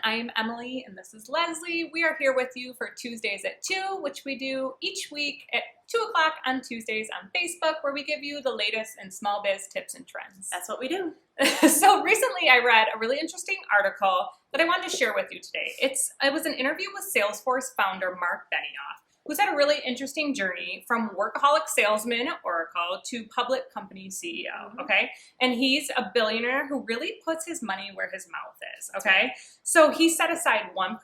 I'm Emily, and this is Leslie. We are here with you for Tuesdays at 2, which we do each week at 2 o'clock on Tuesdays on Facebook, where we give you the latest in small biz tips and trends. That's what we do. So recently I read a really interesting article that I wanted to share with you today. It was an interview with Salesforce founder Mark Benioff, who's had a really interesting journey from workaholic salesman at Oracle to public company CEO, okay? And he's a billionaire who really puts his money where his mouth is, okay? So he set aside 1%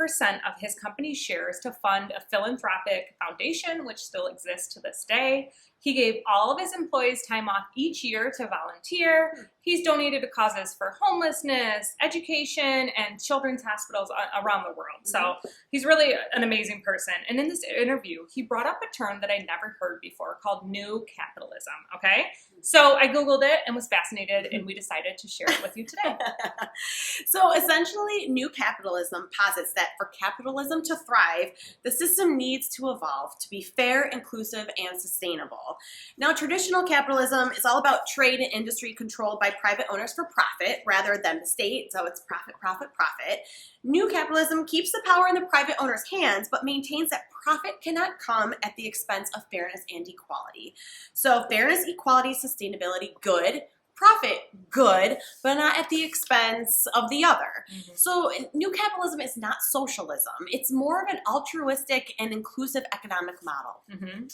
of his company's shares to fund a philanthropic foundation, which still exists to this day. He gave all of his employees time off each year to volunteer. He's donated to causes for homelessness, education, and children's hospitals around the world. So he's really an amazing person. And in this interview, he brought up a term that I never heard before called new capitalism, okay? So I Googled it and was fascinated, and we decided to share it with you today. So essentially, new capitalism posits that for capitalism to thrive, the system needs to evolve to be fair, inclusive, and sustainable. Now, traditional capitalism is all about trade and industry controlled by private owners for profit rather than the state, so it's profit, profit, profit. New capitalism keeps the power in the private owner's hands, but maintains that profit cannot come at the expense of fairness and equality. So fairness, equality, sustainability, good. Profit, good, but not at the expense of the other. So new capitalism is not socialism. It's more of an altruistic and inclusive economic model.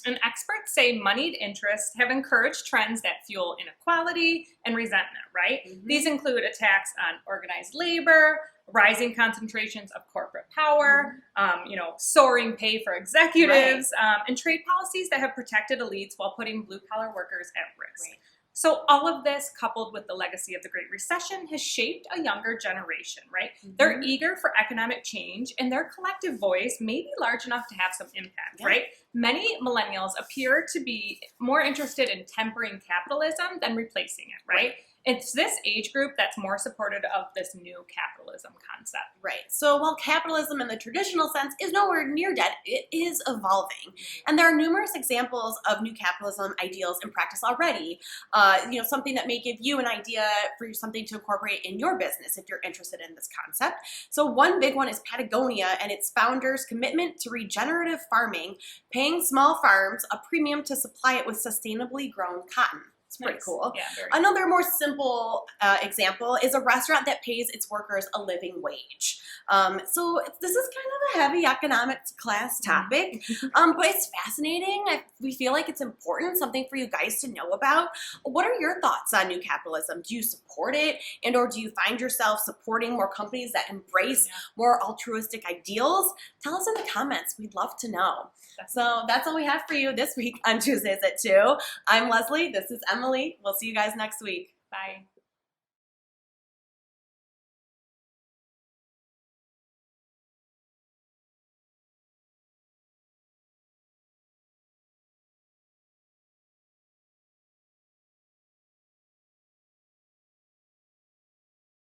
And experts say moneyed interests have encouraged trends that fuel inequality and resentment, right? These include attacks on organized labor, rising concentrations of corporate power, soaring pay for executives, and trade policies that have protected elites while putting blue-collar workers at risk. So all of this, coupled with the legacy of the Great Recession, has shaped a younger generation, right? They're eager for economic change, and their collective voice may be large enough to have some impact, right? Many millennials appear to be more interested in tempering capitalism than replacing it, right? It's this age group that's more supportive of this new capitalism concept. Right. So while capitalism in the traditional sense is nowhere near dead, it is evolving. And there are numerous examples of new capitalism ideals in practice already. Something that may give you an idea for something to incorporate in your business if you're interested in this concept. So one big one is Patagonia and its founders' commitment to regenerative farming, paying small farms a premium to supply it with sustainably grown cotton. It's pretty cool. Yeah, Another more simple example is a restaurant that pays its workers a living wage. So this is kind of a heavy economic class topic, but it's fascinating. We feel like it's important, something for you guys to know about. What are your thoughts on new capitalism? Do you support it, and or do you find yourself supporting more companies that embrace more altruistic ideals? Tell us in the comments. We'd love to know. So that's all we have for you this week on Tuesdays at 2. I'm Leslie. This is Emily. We'll see you guys next week. Bye.